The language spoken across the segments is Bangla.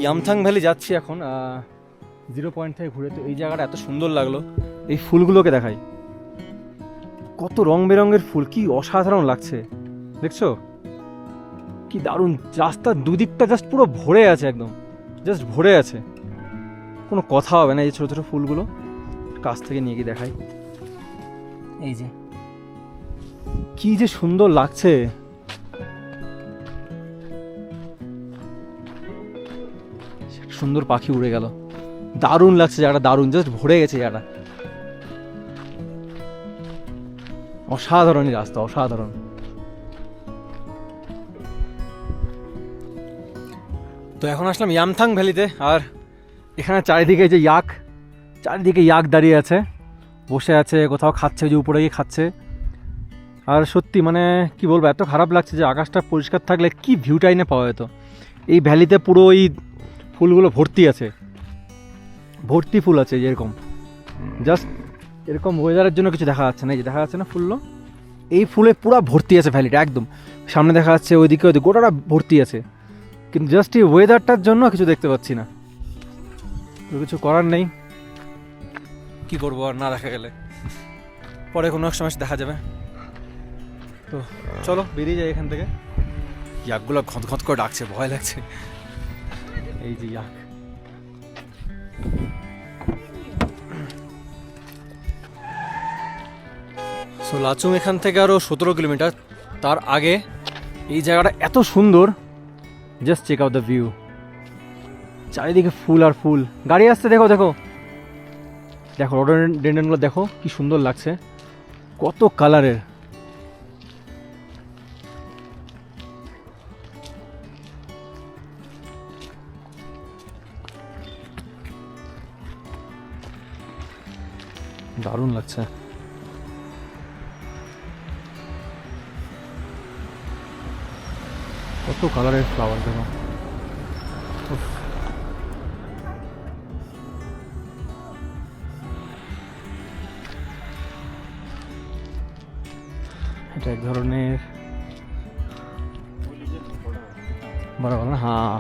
ইয়ামথাং ভ্যালি যাচ্ছি এখন 0 পয়েন্ট থেকে ঘুরে। তো এই জায়গাটা এত সুন্দর লাগলো, এই ফুলগুলোকে দেখাই, কত রং বেরঙের ফুল, কি অসাধারণ লাগছে দেখছো, কি দারুণ। রাস্তার দুদিকটা জাস্ট পুরো ভরে আছে, একদম জাস্ট ভরে আছে, কোনো কথা হবে না। এই ছোটো ছোটো ফুলগুলো কাছ থেকে নিয়ে গিয়ে দেখাই, এই যে কি যে সুন্দর লাগছে। সুন্দর পাখি উড়ে গেল, দারুণ লাগছে জায়গাটা, দারুণ, জাস্ট ভরে গেছে জায়গাটা, অসাধারণই রাস্তা, অসাধারণ। তো এখন আসলাম ইয়ামথাং ভ্যালিতে, আর এখানে চারিদিকে যে চারিদিকে ইয়াক দাঁড়িয়ে আছে, বসে আছে, কোথাও খাচ্ছে, যে উপরে গিয়ে খাচ্ছে। আর সত্যি মানে কি বলবো, এত খারাপ লাগছে যে আকাশটা পরিষ্কার থাকলে কি ভিউটাই না পাওয়া যেত। এই ভ্যালিতে পুরো এই ফুলগুলো ভর্তি আছে, ভর্তি ফুল আছে, যেরকম জাস্ট এরকম ওয়েদারের জন্য কিছু দেখা যাচ্ছে না, এই যে দেখা যাচ্ছে না ফুলগুলো, এই ফুলে পুরো ভর্তি আছে ভ্যালিটা, একদম সামনে দেখা যাচ্ছে, ওইদিকে গোটাটা ভর্তি আছে, কিন্তু জাস্ট এই ওয়েদারটার জন্য কিছু দেখতে পাচ্ছি না। তো কিছু করার নেই, কি করবো আর না দেখা গেলে, পরে কোনো এক সময় দেখা যাবে। তো চলো বেরিয়ে যাই এখান থেকে। ইয়াকগুলো ঘত ঘত করে ডাকছে, ভয় লাগছে, এই যে ইয়াক। সো লাচুং এখান থেকে আরও 17 কিলোমিটার। তার আগে এই জায়গাটা এত সুন্দর, just check out the view, চারিদিকে ফুল আর ফুল, গাড়ি আসছে, দেখো দেখো দেখো, রডোডেন্ড্রনগুলো দেখো কি সুন্দর লাগছে, কত কালারের। দারুণ লাগছে। কত কালারের ফ্লাওয়ার দেখো, এটা এক ধরনের বরাবর না, হ্যাঁ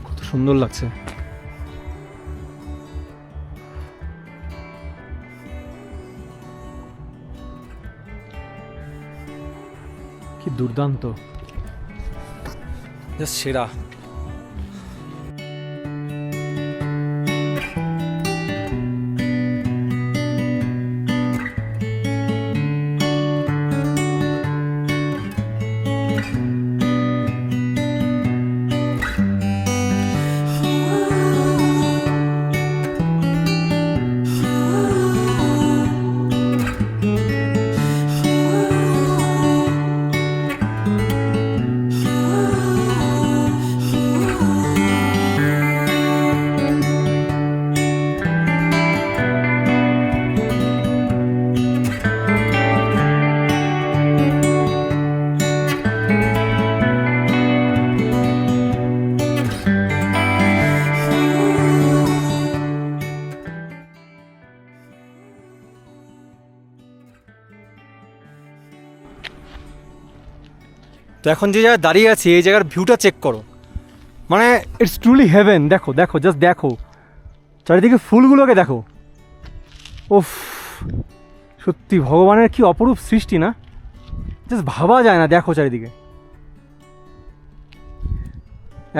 কত সুন্দর লাগছে। কি দুর্দান্ত, জাস্ট সেরা। তো এখন যে জায়গায় দাঁড়িয়ে আছি, এই জায়গার ভিউটা চেক করো, মানে ইটস ট্রুলি হেভেন। দেখো দেখো, জাস্ট দেখো চারিদিকে ফুলগুলোকে দেখো, ওফ সত্যি ভগবানের কি অপরূপ সৃষ্টি না, জাস্ট ভাবা যায় না। দেখো চারিদিকে,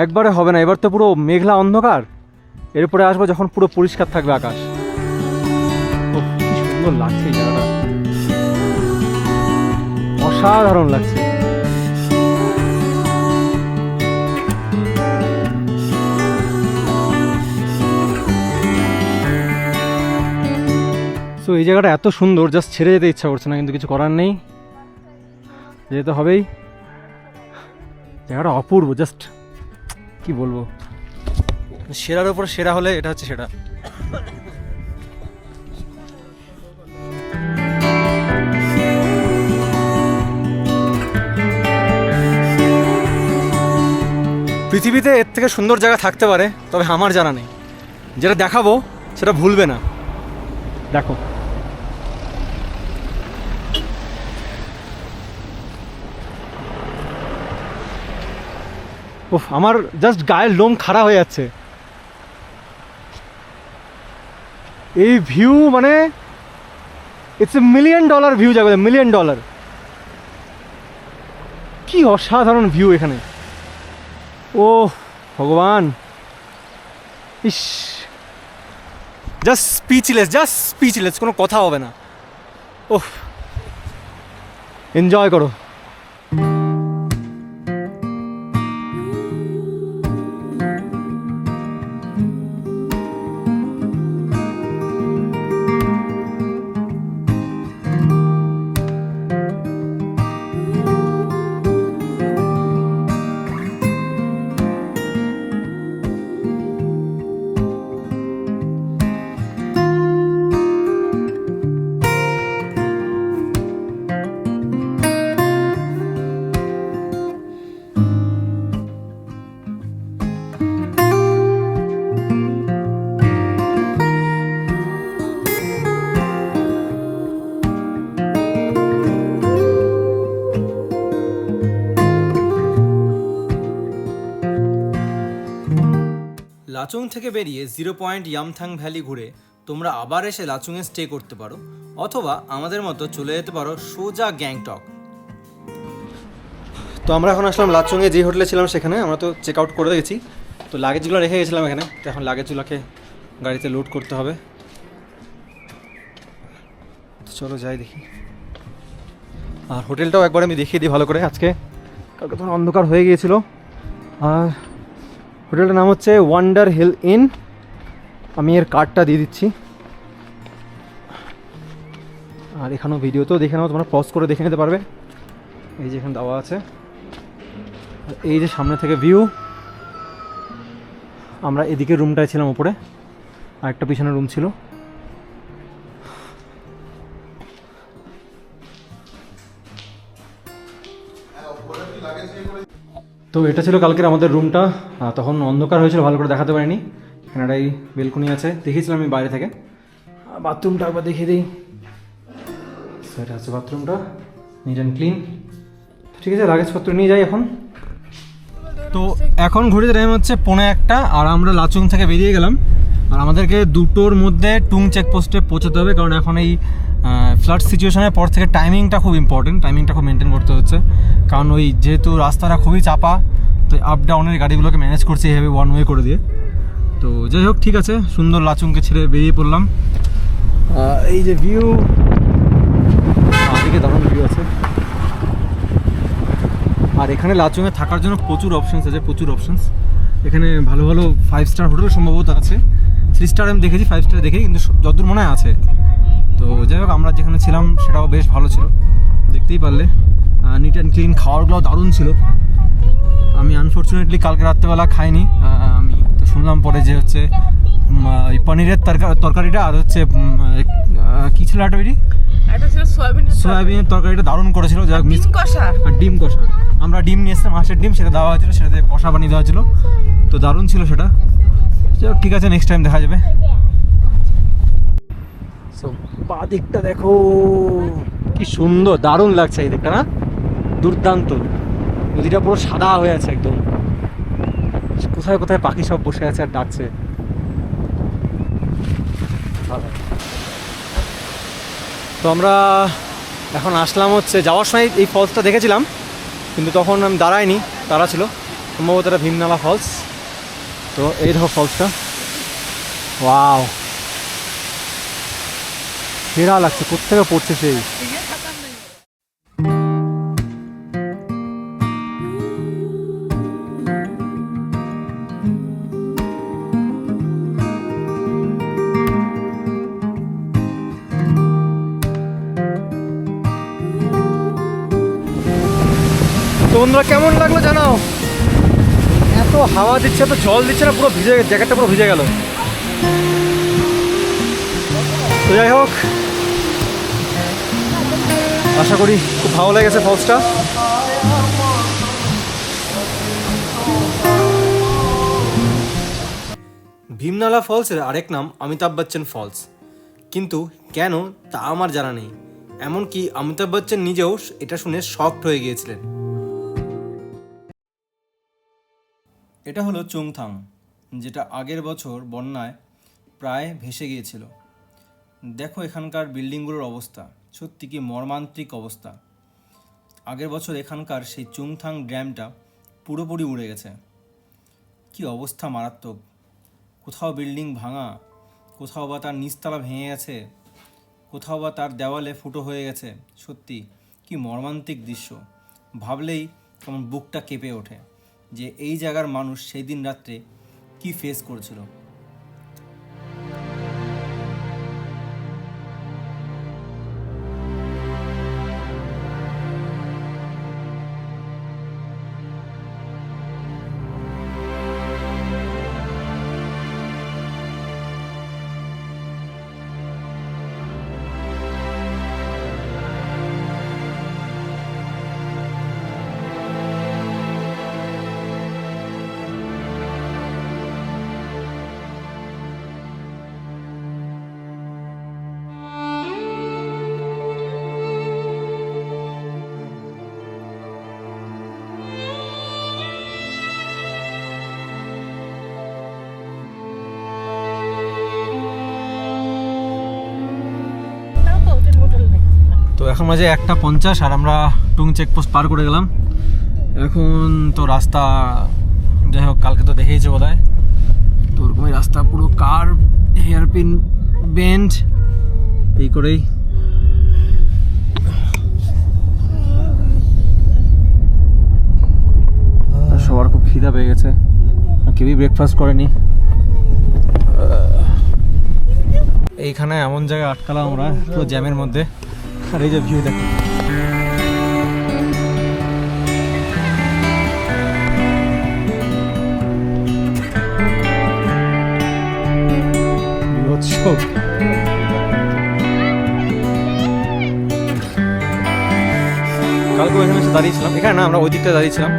একবারে হবে না, এবার তো পুরো মেঘলা অন্ধকার, এরপরে আসবো যখন পুরো পরিষ্কার থাকবে আকাশ। ওফ কি সুন্দর লাগছে এই জায়গাটা, অসাধারণ লাগছে। তো এই জায়গাটা এত সুন্দর, জাস্ট ছেড়ে যেতে ইচ্ছা করছে না, কিন্তু কিছু করার নেই, যেতে হবেই। জায়গাটা অপূর্ব, জাস্ট কি বলবো, সেরার উপর সেরা হলে এটা হচ্ছে সেরা। পৃথিবীতে এর থেকে সুন্দর জায়গা থাকতে পারে, তবে আমার জানা নেই। যেটা দেখাবো সেটা ভুলবে না, দেখো উফ, আমার জাস্ট গায়ের লোম খাড়া হয়ে যাচ্ছে। এই ভিউ মানে ইটস এ $1 মিলিয়ন ভিউ, যাবে $1 মিলিয়ন। কি অসাধারণ ভিউ এখানে, ও ভগবান, ইস, জাস্ট স্পিচলেস, কোনো কথা হবে না। ওহ, এনজয় করো। লাচুং থেকে বেরিয়ে 0 পয়েন্ট ইয়ামথাং ভ্যালি ঘুরে তোমরা আবার এসে লাচুংয়ে স্টে করতে পারো, অথবা আমাদের মতো চলে যেতে পারো সোজা গ্যাংটক। তো আমরা এখন আসলাম লাচুংয়ে, যে হোটেলে ছিলাম সেখানে। আমরা তো চেক আউট করে গেছি, তো লাগেজগুলো রেখে গেছিলাম এখানে। তো এখন লাগেজগুলোকে গাড়িতে লোড করতে হবে। তো চলো যাই দেখি। আর হোটেলটাও একবার আমি দেখিয়ে দিই ভালো করে। আজকে কালকে তখন অন্ধকার হয়ে গিয়েছিল। আর হোটেলটার নাম হচ্ছে ওয়ান্ডার হিল ইন। আমি এর কার্ডটা দিয়ে দিচ্ছি। আর এখানেও ভিডিওতেও দেখে নাও, তোমরা পজ করে দেখে নিতে পারবে। এই যে এখানে দেওয়া আছে। আর এই যে সামনে থেকে ভিউ। আমরা এদিকে রুমটায় ছিলাম উপরে, আর একটা পিছনে রুম ছিল। তো এটা ছিল কালকের আমাদের রুমটা। তখন অন্ধকার হয়েছিল, ভালো করে দেখাতে পারিনি। এখানে একটা বেলকনি আছে, দেখিয়েছিলাম আমি বাইরে থেকে। বাথরুমটা একবার দেখিয়ে দিই। সেটা আছে বাথরুমটা, নিট অ্যান্ড ক্লিন। ঠিক আছে, লাগেজপত্র নিয়ে যাই এখন। তো এখন ঘড়িতে টাইম হচ্ছে 1:45, আর আমরা লাচুং থেকে বেরিয়ে গেলাম। আর আমাদেরকে 2টোর মধ্যে টুং চেকপোস্টে পৌঁছাতে হবে, কারণ এখন এই ফ্লাড সিচুয়েশনের পর থেকে টাইমিংটা খুব ইম্পর্টেন্ট, টাইমিংটা খুব মেনটেন করতে হচ্ছে। কারণ ওই যেহেতু রাস্তাটা খুবই চাপা, তো আপ ডাউনের গাড়িগুলোকে ম্যানেজ করছে এইভাবে ওয়ান ওয়ে করে দিয়ে। তো যাই হোক, ঠিক আছে, সুন্দর লাচুংকে ছেড়ে বেরিয়ে পড়লাম। এই যে ভিউ, দিকে দারুণ ভিউ আছে। আর এখানে লাচুংয়ে থাকার জন্য প্রচুর অপশানস আছে, প্রচুর অপশানস। এখানে ভালো ভালো 5 স্টার হোটেল সম্ভবত আছে। 3 স্টার আমি দেখেছি, 5 স্টার দেখি, কিন্তু যতদূর মনে হয় আছে। তো যাই হোক, আমরা যেখানে ছিলাম সেটাও বেশ ভালো ছিল, দেখতেই পারলে। নিট অ্যান্ড ক্লিন, খাওয়ারগুলো দারুণ ছিল। আমি আনফর্চুনেটলি কালকে রাত্রেবেলা খাইনি। আমি তো শুনলাম পরে যে হচ্ছে পনিরের তরকারিটা, আর হচ্ছে কী ছিল একটা বেরি, সয়াবিনের তরকারিটা দারুণ করেছিল। যাই হোক, ডিম কষা, আমরা ডিম নিয়ে এসেছিলাম, হাঁসের ডিম, সেটা দেওয়া হয়েছিল, সেটাতে কষা বানিয়ে দেওয়া হয়েছিল। তো দারুণ ছিল সেটা। যাই হোক, ঠিক আছে, নেক্সট টাইম দেখা যাবে। সো বাঁ দিকটা দেখো, কি সুন্দর, দারুণ লাগছে এই দিকটা, না? দুর্দান্ত। নদীটা পুরো সাদা হয়ে আছে একদম। কোথায় কোথায় পাখি সব বসে আছে আর ডাকছে। তো আমরা এখন আসলাম হচ্ছে, যাওয়ার সময় এই ফলসটা দেখেছিলাম, কিন্তু তখন আমি দাঁড়াইনি, তারা ছিল সম্ভবত এটা ভীমনালা ফলস। তো এই দেখো ফলসটা, ওয়াও, সেরা লাগছে। কোত্থেকে পড়ছে সেই। তো বন্ধুরা, কেমন লাগলো জানাও। এত হাওয়া দিচ্ছে, এত জল দিচ্ছে না, পুরো ভিজে, জ্যাকেটটা পুরো ভিজে গেল। তো যাই হোক, আশা করি খুব ভালো লেগেছে ফলসটা। ভীমনালা ফলসের আরেক নাম অমিতাভ বচ্চন ফলস, কিন্তু কেন তা আমার জানা নেই। এমনকি অমিতাভ বচ্চন নিজেও এটা শুনে শকড হয়ে গিয়েছিলেন। এটা হলো চুংথাং, যেটা আগের বছর বন্যায় প্রায় ভেসে গিয়েছিল। দেখো এখানকার বিল্ডিংগুলোর অবস্থা, সত্যি কি মর্মান্তিক অবস্থা। আগের বছর এখানকার সেই চুংথাং ড্যামটা পুরোপুরি উড়ে গেছে। কি অবস্থা মারাত্মক, কোথাও বিল্ডিং ভাঙা, কোথাও বা তার নিচতলা ভেঙে গেছে, কোথাও বা তার দেওয়ালে ফুটো হয়ে গেছে। সত্যি কি মর্মান্তিক দৃশ্য, ভাবলেই কেমন বুকটা কেঁপে ওঠে যে এই জায়গার মানুষ সেই দিন রাত্রে কি ফেস করেছিল। তো এখন মাঝে 1:50 আর আমরা টুং চেকপোস্ট পার করে গেলাম। এখন তো রাস্তা যাই হোক কালকে তো দেখেইছে বোধহয়, তো ওরকমই রাস্তা পুরো কার্ভ, হেয়ারপিন বেন্ড এই করেই। সবার খুব খিদা পেয়ে গেছে, কেউই ব্রেকফাস্ট করেনি। এইখানে এমন জায়গায় আটকালাম আমরা পুরো জ্যামের মধ্যে, আর এই যে ভিউ দেখো। কালকে এখানে এসে দাঁড়িয়েছিলাম, এখানে না আমরা ওই দিকটা দাঁড়িয়েছিলাম,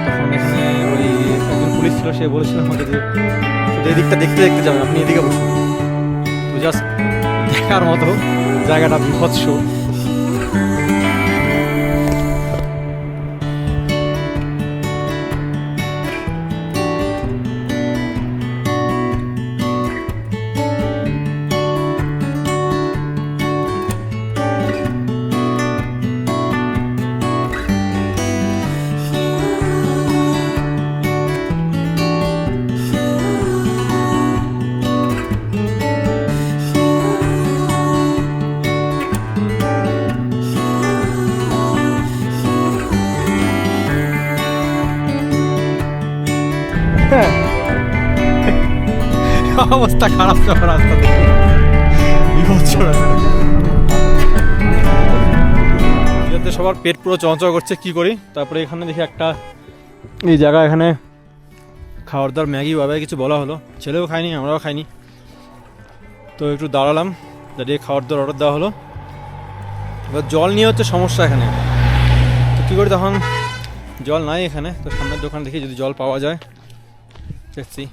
তখন এখানে ওই একজন পুলিশ ছিল, সে বলেছিল আমাকে যে শুধু এই দিকটা দেখতে দেখতে যাবেন, আপনি এদিকে বসুন। তো জাস্ট দেখার মতো জায়গাটা বিভৎস। অবস্থা খারাপ যখন রাস্তা দেখি, বিভৎস রাস্তা। সবার পেট পুরো চঞ্চল করছে, কি করি। তারপরে এখানে দেখি একটা এই জায়গা, এখানে খাওয়ার দাওয়ার ম্যাগি বাবাই কিছু বলা হলো, ছেলেও খায়নি আমরাও খাইনি, তো একটু দাঁড়ালাম, দাঁড়িয়ে খাওয়ার দাওয়ার অর্ডার দেওয়া হলো। এবার জল নিয়ে হচ্ছে সমস্যা এখানে, তো কী করি, তখন জল নাই এখানে, তো সামনের দোকান দেখি যদি জল পাওয়া যায়। দেখছি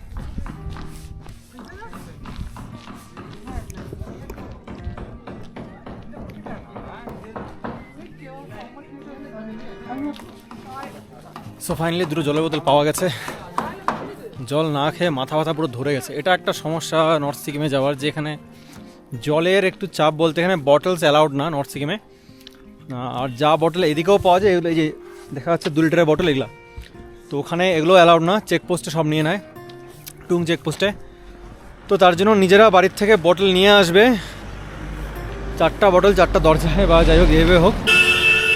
সো ফাইনালি দুটো জলের বোতল পাওয়া গেছে। জল না খেয়ে মাথা ব্যথা পুরো ধরে গেছে। এটা একটা সমস্যা নর্থ সিকিমে যাওয়ার, যে এখানে জলের একটু চাপ বলতে এখানে বটলস অ্যালাউড না নর্থ সিকিমে। আর যা বটল এদিকেও পাওয়া যায়, এগুলো এই যে দেখা যাচ্ছে 2 লিটারের বটল এগুলো, তো ওখানে এগুলো অ্যালাউড না, চেকপোস্টে সব নিয়ে নেয়, টুং চেকপোস্টে। তো তার জন্য নিজেরা বাড়ির থেকে বটল নিয়ে আসবে, 4টা বটল 4টা দরজায় বা যাই হোক যেভাবে হোক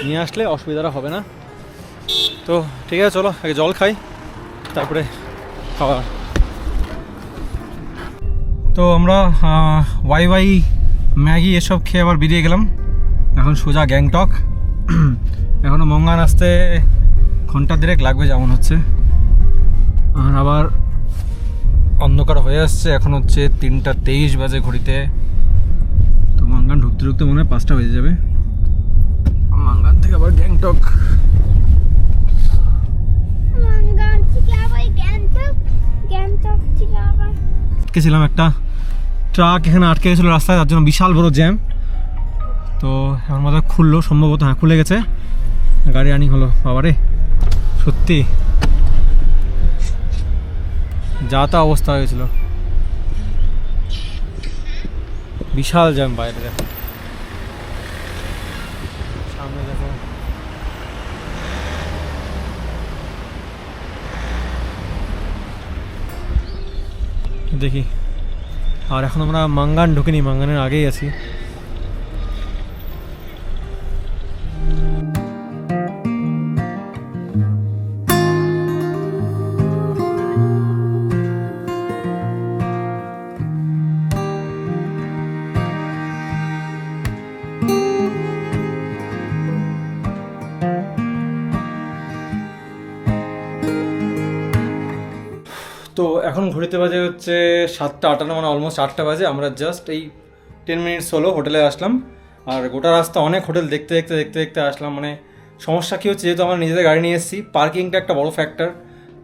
নিয়ে আসলে অসুবিধাটা হবে না। তো ঠিক আছে, চলো আগে জল খাই তারপরে খাওয়া। তো আমরা ওয়াই ম্যাগি এসব খেয়ে আবার বেরিয়ে গেলাম, এখন সোজা গ্যাংটক। এখনও মঙ্গান আসতে ঘন্টা 2.5 লাগবে যেমন হচ্ছে, আর আবার অন্ধকার হয়ে আসছে, এখন হচ্ছে 3:23 বাজে ঘড়িতে। তো মঙ্গান ঢুকতে ঢুকতে মনে হয় 5টা বেজে যাবে। মঙ্গান থেকে আবার গ্যাংটক, ছিলাম একটা ট্রাক এখানে আটকে গেছিলো রাস্তায়, তার জন্য বিশাল বড় জ্যাম। তো আমার মাথা খুললো সম্ভবত, হ্যাঁ খুলে গেছে, গাড়ি রানিং হলো। বাবারে সত্যি যা তা অবস্থা হয়েছিল, বিশাল জ্যাম বাইরে। দেখো সামনে, দেখো দেখি। আর এখন আমরা মাঙ্গান ঢুকিনি, মাঙ্গানের আগেই আছি। তো এখন ঘড়িতে বাজে হচ্ছে 7:58, মানে অলমোস্ট 8টা বাজে। আমরা জাস্ট এই 10 মিনিটস হলো হোটেলে আসলাম। আর গোটা রাস্তা অনেক হোটেল দেখতে দেখতে দেখতে দেখতে আসলাম। মানে সমস্যা কী হচ্ছে, যেহেতু আমরা নিজেদের গাড়ি নিয়ে এসেছি, পার্কিংটা একটা বড় ফ্যাক্টর।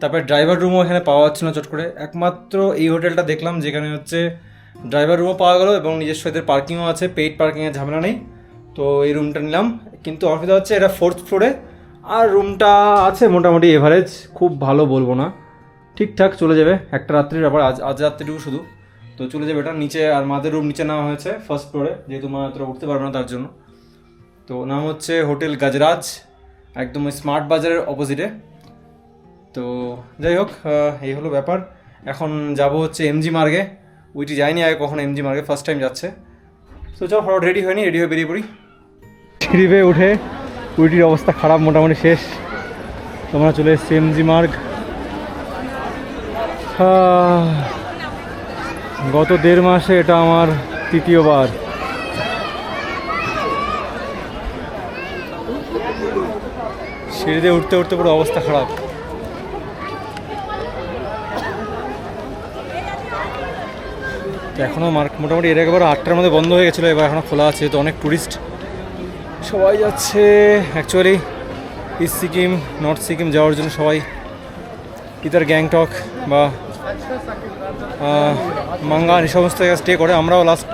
তারপরে ড্রাইভার রুমও এখানে পাওয়া যাচ্ছে না চট করে। একমাত্র এই হোটেলটা দেখলাম যেখানে হচ্ছে ড্রাইভার রুমও পাওয়া গেলো এবং নিজস্ব এদের পার্কিংও আছে, পেইড পার্কিংয়ের ঝামেলা নেই। তো এই রুমটা নিলাম, কিন্তু অসুবিধা হচ্ছে এটা 4th ফ্লোরে। আর রুমটা আছে মোটামুটি এভারেজ, খুব ভালো বলবো না, ঠিকঠাক চলে যাবে। একটা রাত্রির ব্যাপার, আজ রাত্রিটুকু শুধু, তো চলে যাবে এটা। নিচে আর মাদের রুম নিচে নেওয়া হয়েছে 1st ফ্লোরে, যেহেতু মা তোরা উঠতে পারবে না তার জন্য। তো নাম হচ্ছে হোটেল গাজরাজ, একদম ওই স্মার্ট বাজারের অপোজিটে। তো যাই হোক, এই হলো ব্যাপার। এখন যাব হচ্ছে এমজি মার্গে। উইটি যায়নি আগে কখনো এমজি মার্গে, ফার্স্ট টাইম যাচ্ছে। তো চল, ফটোফট রেডি হয়নি, রেডি হয়ে বেরিয়ে পড়ি। সিঁড়িতে উঠে উইটির অবস্থা খারাপ, মোটামুটি শেষ। তোমরা চলে এসছি এমজি মার্গ। গত 1.5 মাসে এটা আমার 3য় বার। সিঁড়িতে উঠতে উঠতে পুরো অবস্থা খারাপ। এখনও মোটামুটি এর একবার 8টার মধ্যে বন্ধ হয়ে গেছিলো, এবার এখনও খোলা আছে। তো অনেক ট্যুরিস্ট সবাই যাচ্ছে actually east Sikkim, north Sikkim যাওয়ার জন্য। সবাই ইদার গ্যাংটক বা মাঙ্গান এই সমস্ত জায়গায় স্টে করে। আমরাও লাস্ট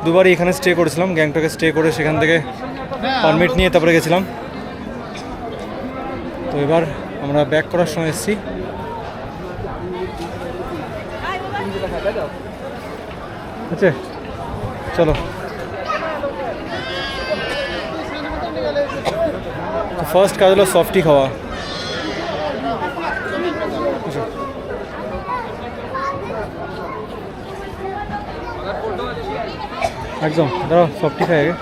2বারই এখানে স্টে করেছিলাম, গ্যাংটকে স্টে করে সেখান থেকে পারমিট নিয়ে তারপরে গেছিলাম। তো এবার আমরা ব্যাক করার সময় এসেছি। আচ্ছা চলো, ফার্স্ট কাজ হলো সফটি খাওয়া। একদম দাঁড়াও, সফটি খাই আগে।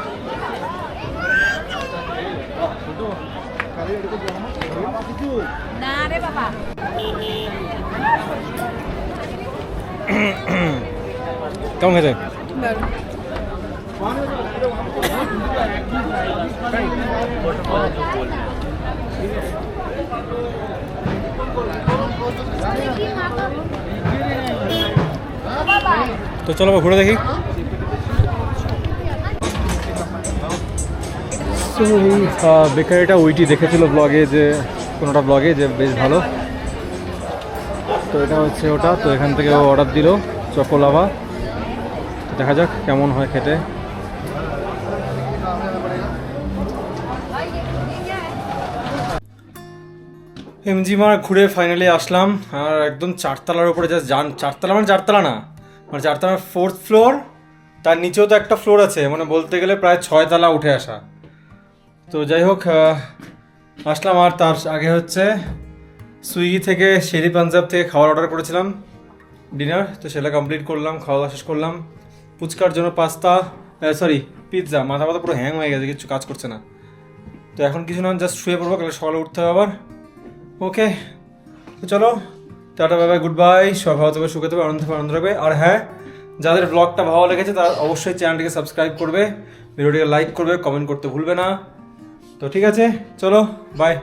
কেমন খেতে? তো চলো ঘুরে দেখি। বেকারিটা উইটি দেখেছিল ব্লগে, যে কোনোটা ব্লগে, যে বেশ ভালো। তো এটা হচ্ছে ওটা। তো এখান থেকে ও অর্ডার দিল চকোলাভা। দেখা যাক কেমন হয় খেতে। এমজি মার্গ ঘুরে ফাইনালি আসলাম। আর একদম 4তলার উপরে জাস্ট যান, 4তলা মানে 4তলা না, মানে 4তলার 4th ফ্লোর, তার নিচেও তো একটা ফ্লোর আছে, মানে বলতে গেলে প্রায় 6তলা উঠে আসা। তো যাই হোক, আসলাম। আর তার আগে হচ্ছে সুইগি থেকে, শেরি পাঞ্জাব থেকে খাবার অর্ডার করেছিলাম ডিনার, তো সেটা কমপ্লিট করলাম, খাওয়া দাওয়া শেষ করলাম। ফুচকার জন্য পাস্তা, পিৎজা, মাথা মাথা পুরো হ্যাং হয়ে গেছে, কিছু কাজ করছে না। তো এখন কিছু না, জাস্ট শুয়ে পড়বো, কালকে সকালে উঠতে হবে আবার। ওকে, তো চলো, tata, bye bye, good bye. সব ভালো থাকবে, সুখে থাকবে, আনন্দ রাখবে। আর হ্যাঁ, যাদের ব্লগটা ভালো লেগেছে তারা অবশ্যই চ্যানেলটিকে সাবস্ক্রাইব করবে, ভিডিওটিকে লাইক করবে, কমেন্ট করতে ভুলবে না। তো ঠিক আছে, চলো, বাই।